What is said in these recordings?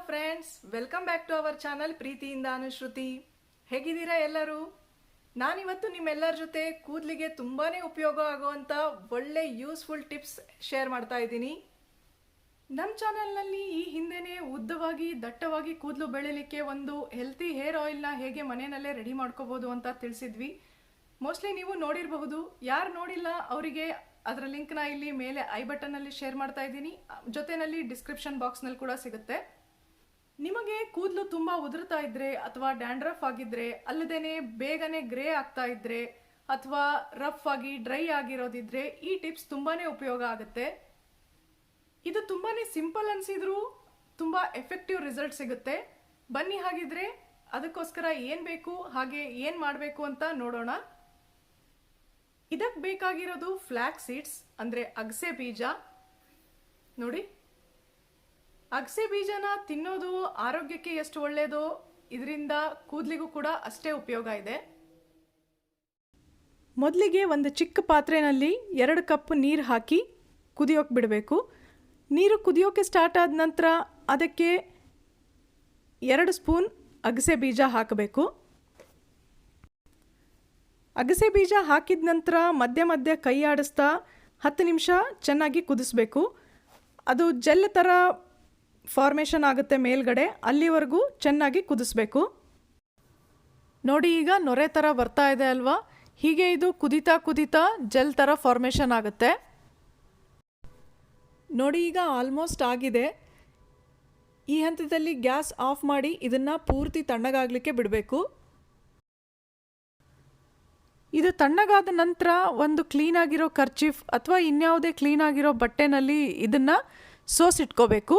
Friends, welcome back to our channel ಪ್ರೀತಿಯಿಂದ ಅನುಶ್ರುತಿ. ಹೇಗಿದ್ದೀರಾ ಎಲ್ಲರೂ? ನಾನಿವತ್ತು ನಿಮ್ಮೆಲ್ಲರ ಜೊತೆ ಕೂದಲಿಗೆ ತುಂಬಾ ಉಪಯೋಗ ಆಗುವಂಥ ಒಳ್ಳೆ ಯೂಸ್ಫುಲ್ ಟಿಪ್ಸ್ ಶೇರ್ ಮಾಡ್ತಾ ಇದ್ದೀನಿ. ನಮ್ಮ ಚಾನಲ್ನಲ್ಲಿ ಈ ಹಿಂದೆನೇ ಉದ್ದವಾಗಿ ದಟ್ಟವಾಗಿ ಕೂದಲು ಬೆಳಿಲಿಕ್ಕೆ ಒಂದು ಹೆಲ್ತಿ ಹೇರ್ ಆಯಿಲ್ನ ಹೇಗೆ ಮನೆಯಲ್ಲೇ ರೆಡಿ ಮಾಡ್ಕೋಬೋದು ಅಂತ ತಿಳಿಸಿದ್ವಿ. ಮೋಸ್ಟ್ಲಿ ನೀವು ನೋಡಿರಬಹುದು. ಯಾರು ನೋಡಿಲ್ಲ ಅವರಿಗೆ ಅದರ ಲಿಂಕ್ನ ಇಲ್ಲಿ ಮೇಲೆ ಐ ಬಟನ್ನಲ್ಲಿ ಶೇರ್ ಮಾಡ್ತಾ ಇದ್ದೀನಿ. ಜೊತೆಯಲ್ಲಿ ಡಿಸ್ಕ್ರಿಪ್ಷನ್ ಬಾಕ್ಸ್ನಲ್ಲಿ ಕೂಡ ಸಿಗುತ್ತೆ. ನಿಮಗೆ ಕೂದಲು ತುಂಬ ಉದುರ್ತಾ ಇದ್ರೆ ಅಥವಾ ಡ್ಯಾಂಡ್ರಫ್ ಆಗಿದ್ರೆ, ಅಲ್ಲದೇನೆ ಬೇಗನೆ ಗ್ರೇ ಆಗ್ತಾ ಇದ್ರೆ ಅಥವಾ ರಫ್ ಆಗಿ ಡ್ರೈ ಆಗಿರೋದಿದ್ರೆ ಈ ಟಿಪ್ಸ್ ತುಂಬಾನೇ ಉಪಯೋಗ ಆಗುತ್ತೆ. ಇದು ತುಂಬಾನೇ ಸಿಂಪಲ್ ಅನ್ಸಿದ್ರು ತುಂಬಾ ಎಫೆಕ್ಟಿವ್ ರಿಸಲ್ಟ್ ಸಿಗುತ್ತೆ. ಬನ್ನಿ ಹಾಗಿದ್ರೆ ಅದಕ್ಕೋಸ್ಕರ ಏನ್ ಬೇಕು ಹಾಗೆ ಏನ್ ಮಾಡಬೇಕು ಅಂತ ನೋಡೋಣ. ಇದಕ್ಕೆ ಬೇಕಾಗಿರೋದು ಫ್ಲಾಕ್ಸ್ ಸೀಡ್ಸ್ ಅಂದ್ರೆ ಅಗಸೆ ಬೀಜ. ನೋಡಿ, ಅಗಸೆ ಬೀಜನ ತಿನ್ನೋದು ಆರೋಗ್ಯಕ್ಕೆ ಎಷ್ಟು ಒಳ್ಳೆಯದೋ ಇದರಿಂದ ಕೂದಲಿಗೂ ಕೂಡ ಅಷ್ಟೇ ಉಪಯೋಗ ಇದೆ. ಮೊದಲಿಗೆ ಒಂದು ಚಿಕ್ಕ ಪಾತ್ರೆಯಲ್ಲಿ 2 ಕಪ್ ನೀರು ಹಾಕಿ ಕುದಿಯೋಕೆ ಬಿಡಬೇಕು. ನೀರು ಕುದಿಯೋಕೆ ಸ್ಟಾರ್ಟ್ ಆದ ನಂತರ ಅದಕ್ಕೆ 2 ಸ್ಪೂನ್ ಅಗಸೆ ಬೀಜ ಹಾಕಬೇಕು. ಅಗಸೆ ಬೀಜ ಹಾಕಿದ ನಂತರ ಮಧ್ಯ ಮಧ್ಯ ಕೈ ಆಡಿಸ್ತಾ 10 ನಿಮಿಷ ಚೆನ್ನಾಗಿ ಕುದಿಸ್ಬೇಕು. ಅದು ಜೆಲ್ ಥರ ಫಾರ್ಮೇಷನ್ ಆಗುತ್ತೆ ಮೇಲ್ಗಡೆ, ಅಲ್ಲಿವರೆಗೂ ಚೆನ್ನಾಗಿ ಕುದಿಸ್ಬೇಕು. ನೋಡಿ, ಈಗ ನೊರೆ ಥರ ಬರ್ತಾ ಇದೆ ಅಲ್ವಾ? ಹೀಗೆ ಇದು ಕುದಿತಾ ಕುದಿತಾ ಜೆಲ್ ಥರ ಫಾರ್ಮೇಷನ್ ಆಗುತ್ತೆ. ನೋಡಿ, ಈಗ ಆಲ್ಮೋಸ್ಟ್ ಆಗಿದೆ. ಈ ಹಂತದಲ್ಲಿ ಗ್ಯಾಸ್ ಆಫ್ ಮಾಡಿ ಇದನ್ನು ಪೂರ್ತಿ ತಣ್ಣಗಾಗಲಿಕ್ಕೆ ಬಿಡಬೇಕು. ಇದು ತಣ್ಣಗಾದ ನಂತರ ಒಂದು ಕ್ಲೀನಾಗಿರೋ ಕರ್ಚೀಫ್ ಅಥವಾ ಇನ್ಯಾವುದೇ ಕ್ಲೀನಾಗಿರೋ ಬಟ್ಟೆನಲ್ಲಿ ಇದನ್ನು ಸೋಸಿಟ್ಕೋಬೇಕು.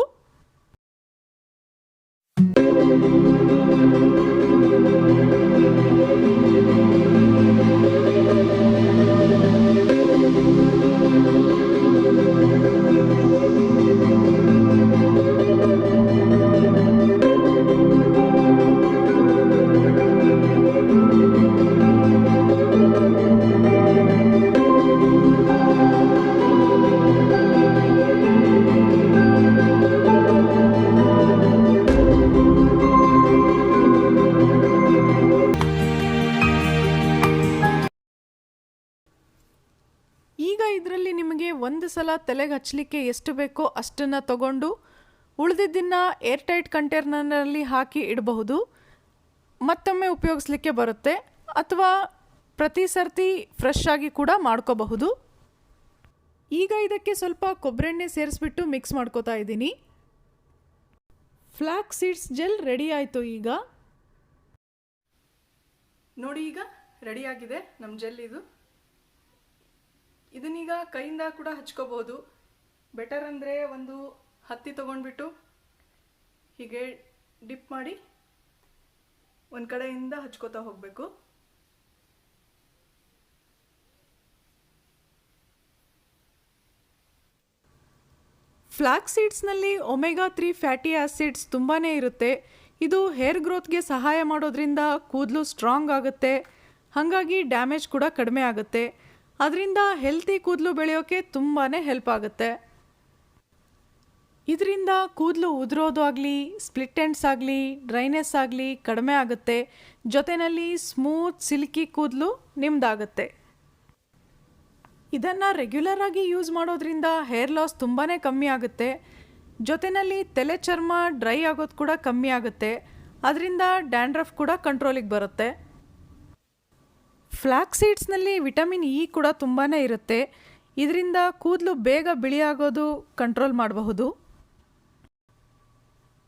ಈಗ ಇದರಲ್ಲಿ ನಿಮಗೆ ಒಂದು ಸಲ ತಲೆಗೆ ಹಚ್ಚಲಿಕ್ಕೆ ಎಷ್ಟು ಬೇಕೋ ಅಷ್ಟನ್ನು ತಗೊಂಡು ಉಳಿದಿದ್ದನ್ನು ಏರ್ಟೈಟ್ ಕಂಟೈನರ್ನಲ್ಲಿ ಹಾಕಿ ಇಡಬಹುದು. ಮತ್ತೊಮ್ಮೆ ಉಪಯೋಗಿಸ್ಲಿಕ್ಕೆ ಬರುತ್ತೆ ಅಥವಾ ಪ್ರತಿ ಸರ್ತಿ ಫ್ರೆಶ್ ಆಗಿ ಕೂಡ ಮಾಡ್ಕೋಬಹುದು. ಈಗ ಇದಕ್ಕೆ ಸ್ವಲ್ಪ ಕೊಬ್ಬರೆಣ್ಣೆ ಸೇರಿಸ್ಬಿಟ್ಟು ಮಿಕ್ಸ್ ಮಾಡ್ಕೋತಾ ಇದ್ದೀನಿ. ಫ್ಲಾಕ್ಸ್ ಸೀಡ್ಸ್ ಜೆಲ್ ರೆಡಿ ಆಯಿತು. ಈಗ ನೋಡಿ, ಈಗ ರೆಡಿಯಾಗಿದೆ ನಮ್ಮ ಜೆಲ್. ಇದನ್ನೀಗ ಕೈಯಿಂದ ಕೂಡ ಹಚ್ಕೋಬೋದು. ಬೆಟರ್ ಅಂದರೆ ಒಂದು ಹತ್ತಿ ತೊಗೊಂಡ್ಬಿಟ್ಟು ಹೀಗೆ ಡಿಪ್ ಮಾಡಿ ಒಂದು ಕಡೆಯಿಂದ ಹಚ್ಕೋತಾ ಹೋಗಬೇಕು. ಫ್ಲಾಕ್ಸ್ ಸೀಡ್ಸ್ನಲ್ಲಿ ಒಮೆಗಾ 3 ಫ್ಯಾಟಿ ಆ್ಯಸಿಡ್ಸ್ ತುಂಬಾ ಇರುತ್ತೆ. ಇದು ಹೇರ್ ಗ್ರೋತ್ಗೆ ಸಹಾಯ ಮಾಡೋದ್ರಿಂದ ಕೂದಲು ಸ್ಟ್ರಾಂಗ್ ಆಗುತ್ತೆ. ಹಾಗಾಗಿ ಡ್ಯಾಮೇಜ್ ಕೂಡ ಕಡಿಮೆ ಆಗುತ್ತೆ. ಅದರಿಂದ ಹೆಲ್ತಿ ಕೂದಲು ಬೆಳೆಯೋಕ್ಕೆ ತುಂಬಾ ಹೆಲ್ಪ್ ಆಗುತ್ತೆ. ಇದರಿಂದ ಕೂದಲು ಉದುರೋದು ಆಗಲಿ, ಸ್ಪ್ಲಿಟ್ ಎಂಡ್ಸ್ ಆಗಲಿ, ಡ್ರೈನೆಸ್ ಆಗಲಿ ಕಡಿಮೆ ಆಗುತ್ತೆ. ಜೊತೆಯಲ್ಲಿ ಸ್ಮೂತ್ ಸಿಲ್ಕಿ ಕೂದಲು ನಿಮ್ದಾಗುತ್ತೆ. ಇದನ್ನು ರೆಗ್ಯುಲರ್ ಆಗಿ ಯೂಸ್ ಮಾಡೋದ್ರಿಂದ ಹೇರ್ ಲಾಸ್ ತುಂಬಾ ಕಮ್ಮಿ ಆಗುತ್ತೆ. ಜೊತೆಯಲ್ಲಿ ತಲೆ ಚರ್ಮ ಡ್ರೈ ಆಗೋದು ಕೂಡ ಕಮ್ಮಿ ಆಗುತ್ತೆ. ಅದರಿಂದ ಡ್ಯಾಂಡ್ರಫ್ ಕೂಡ ಕಂಟ್ರೋಲಿಗೆ ಬರುತ್ತೆ. ಫ್ಲಾಕ್ಸ್ ಸೀಡ್ಸ್ನಲ್ಲಿ ವಿಟಮಿನ್ ಇ ಕೂಡ ತುಂಬಾ ಇರುತ್ತೆ. ಇದರಿಂದ ಕೂದಲು ಬೇಗ ಬಿಳಿಯಾಗೋದು ಕಂಟ್ರೋಲ್ ಮಾಡಬಹುದು.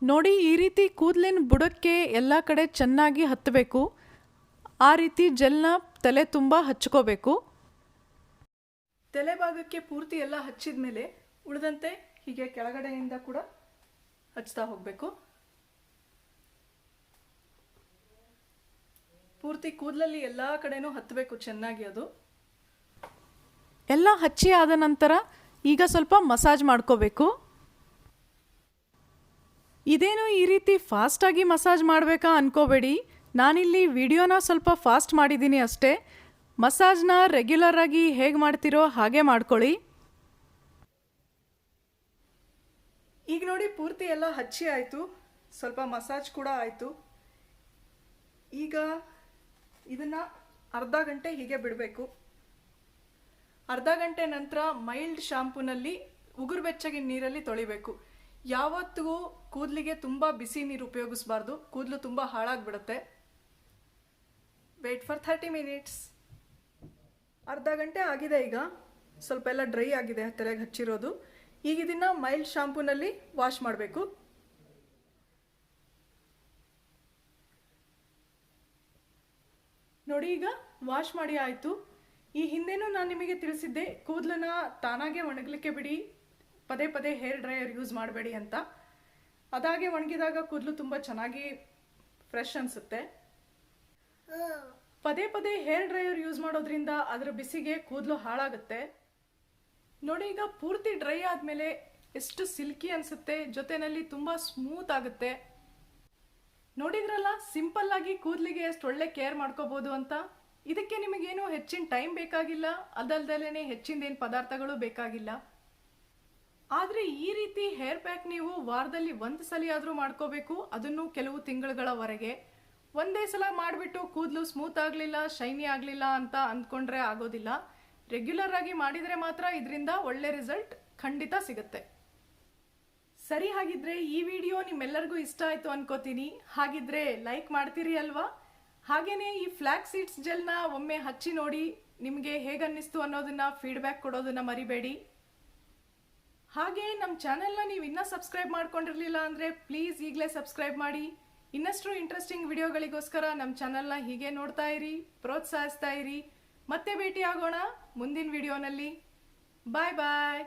ನೋಡಿ, ಈ ರೀತಿ ಕೂದಲಿನ ಬುಡಕ್ಕೆ ಎಲ್ಲ ಕಡೆ ಚೆನ್ನಾಗಿ ಹತ್ತಬೇಕು. ಆ ರೀತಿ ಜೆಲ್ನ ತಲೆ ತುಂಬ ಹಚ್ಕೋಬೇಕು. ತಲೆ ಭಾಗಕ್ಕೆ ಪೂರ್ತಿ ಎಲ್ಲ ಹಚ್ಚಿದ ಮೇಲೆ ಉಳಿದಂತೆ ಹೀಗೆ ಕೆಳಗಡೆಯಿಂದ ಕೂಡ ಹಚ್ತಾ ಹೋಗಬೇಕು. ಪೂರ್ತಿ ಕೂದಲಲ್ಲಿ ಎಲ್ಲ ಕಡೆನೂ ಹತ್ತಬೇಕು ಚೆನ್ನಾಗಿ. ಅದು ಎಲ್ಲ ಹಚ್ಚಿ ಆದ ನಂತರ ಈಗ ಸ್ವಲ್ಪ ಮಸಾಜ್ ಮಾಡ್ಕೋಬೇಕು. ಇದೇನು ಈ ರೀತಿ ಫಾಸ್ಟಾಗಿ ಮಸಾಜ್ ಮಾಡಬೇಕಾ ಅನ್ಕೋಬೇಡಿ. ನಾನಿಲ್ಲಿ ವಿಡಿಯೋನ ಸ್ವಲ್ಪ ಫಾಸ್ಟ್ ಮಾಡಿದ್ದೀನಿ ಅಷ್ಟೇ. ಮಸಾಜ್ನ ರೆಗ್ಯುಲರ್ ಆಗಿ ಹೇಗೆ ಮಾಡ್ತಿರೋ ಹಾಗೆ ಮಾಡ್ಕೊಳ್ಳಿ. ಈಗ ನೋಡಿ, ಪೂರ್ತಿ ಎಲ್ಲ ಹಚ್ಚಿ ಆಯಿತು. ಸ್ವಲ್ಪ ಮಸಾಜ್ ಕೂಡ ಆಯಿತು. ಈಗ ಇದನ್ನು ಅರ್ಧ ಗಂಟೆ ಹೀಗೆ ಬಿಡಬೇಕು. ಅರ್ಧ ಗಂಟೆ ನಂತರ ಮೈಲ್ಡ್ ಶಾಂಪೂನಲ್ಲಿ ಉಗುರು ಬೆಚ್ಚಗಿನ ನೀರಲ್ಲಿ ತೊಳಿಬೇಕು. ಯಾವತ್ತಿಗೂ ಕೂದಲಿಗೆ ತುಂಬ ಬಿಸಿ ನೀರು ಉಪಯೋಗಿಸಬಾರ್ದು, ಕೂದಲು ತುಂಬ ಹಾಳಾಗ್ಬಿಡುತ್ತೆ. Wait for 30 minutes. ಅರ್ಧ ಗಂಟೆ ಆಗಿದೆ. ಈಗ ಸ್ವಲ್ಪ ಎಲ್ಲ ಡ್ರೈ ಆಗಿದೆ ತಲೆಗೆ ಹಚ್ಚಿರೋದು. ಈಗ ಇದನ್ನು ಮೈಲ್ಡ್ ಶಾಂಪೂನಲ್ಲಿ ವಾಶ್ ಮಾಡಬೇಕು. ನೋಡಿ, ಈಗ ವಾಶ್ ಮಾಡಿ ಆಯಿತು. ಈ ಹಿಂದೆನೂ ನಾನು ನಿಮಗೆ ತಿಳಿಸಿದ್ದೆ, ಕೂದಲನ್ನ ತಾನಾಗೆ ಒಣಗಲಿಕ್ಕೆ ಬಿಡಿ, ಪದೇ ಪದೇ ಹೇರ್ ಡ್ರೈಯರ್ ಯೂಸ್ ಮಾಡಬೇಡಿ ಅಂತ. ಅದಾಗೆ ಒಣಗಿದಾಗ ಕೂದಲು ತುಂಬ ಚೆನ್ನಾಗಿ ಫ್ರೆಶ್ ಅನಿಸುತ್ತೆ. ಪದೇ ಪದೇ ಹೇರ್ ಡ್ರೈಯರ್ ಯೂಸ್ ಮಾಡೋದ್ರಿಂದ ಅದರ ಬಿಸಿಗೆ ಕೂದಲು ಹಾಳಾಗುತ್ತೆ. ನೋಡಿ, ಈಗ ಪೂರ್ತಿ ಡ್ರೈ ಆದಮೇಲೆ ಎಷ್ಟು ಸಿಲ್ಕಿ ಅನಿಸುತ್ತೆ, ಜೊತೆಯಲ್ಲಿ ತುಂಬ ಸ್ಮೂತ್ ಆಗುತ್ತೆ. ನೋಡಿದ್ರಲ್ಲ, ಸಿಂಪಲ್ ಆಗಿ ಕೂದಲಿಗೆ ಎಷ್ಟು ಒಳ್ಳೆ ಕೇರ್ ಮಾಡ್ಕೋಬಹುದು ಅಂತ. ಇದಕ್ಕೆ ನಿಮಗೇನು ಹೆಚ್ಚಿನ ಟೈಮ್ ಬೇಕಾಗಿಲ್ಲ, ಅದಲ್ದಲೇ ಹೆಚ್ಚಿಂದೇನು ಪದಾರ್ಥಗಳು ಬೇಕಾಗಿಲ್ಲ. ಆದರೆ ಈ ರೀತಿ ಹೇರ್ ಪ್ಯಾಕ್ ನೀವು ವಾರದಲ್ಲಿ ಒಂದು ಸಲ ಆದರೂ ಮಾಡ್ಕೋಬೇಕು, ಅದನ್ನು ಕೆಲವು ತಿಂಗಳುಗಳವರೆಗೆ. ಒಂದೇ ಸಲ ಮಾಡಿಬಿಟ್ಟು ಕೂದಲು ಸ್ಮೂತ್ ಆಗಲಿಲ್ಲ, ಶೈನಿ ಆಗಲಿಲ್ಲ ಅಂತ ಅಂದ್ಕೊಂಡ್ರೆ ಆಗೋದಿಲ್ಲ. ರೆಗ್ಯುಲರ್ ಆಗಿ ಮಾಡಿದರೆ ಮಾತ್ರ ಇದರಿಂದ ಒಳ್ಳೆ ರಿಸಲ್ಟ್ ಖಂಡಿತ ಸಿಗುತ್ತೆ. ಸರಿ, ಹಾಗಿದ್ರೆ ಈ ವಿಡಿಯೋ ನಿಮ್ಮೆಲ್ಲರಿಗೂ ಇಷ್ಟ ಆಯಿತು ಅನ್ಕೋತೀನಿ. ಹಾಗಿದ್ರೆ ಲೈಕ್ ಮಾಡ್ತೀರಿ ಅಲ್ವಾ? ಹಾಗೇನೆ ಈ ಫ್ಲ್ಯಾಕ್ಸ್ ಸೀಡ್ಸ್ ಜೆಲ್ನ ಒಮ್ಮೆ ಹಚ್ಚಿ ನೋಡಿ, ನಿಮಗೆ ಹೇಗನ್ನಿಸ್ತು ಅನ್ನೋದನ್ನ ಫೀಡ್ಬ್ಯಾಕ್ ಕೊಡೋದನ್ನ ಮರಿಬೇಡಿ. ಹಾಗೆ ನಮ್ಮ ಚಾನೆಲ್ನ ನೀವು ಇನ್ನೂ ಸಬ್ಸ್ಕ್ರೈಬ್ ಮಾಡ್ಕೊಂಡಿರಲಿಲ್ಲ ಅಂದರೆ ಪ್ಲೀಸ್ ಈಗಲೇ ಸಬ್ಸ್ಕ್ರೈಬ್ ಮಾಡಿ. ಇನ್ನಷ್ಟು ಇಂಟ್ರೆಸ್ಟಿಂಗ್ ವಿಡಿಯೋಗಳಿಗೋಸ್ಕರ ನಮ್ಮ ಚಾನೆಲ್ನ ಹೀಗೆ ನೋಡ್ತಾ ಇರಿ, ಪ್ರೋತ್ಸಾಹಿಸ್ತಾ ಇರಿ. ಮತ್ತೆ ಭೇಟಿ ಆಗೋಣ ಮುಂದಿನ ವಿಡಿಯೋನಲ್ಲಿ. ಬಾಯ್ ಬಾಯ್.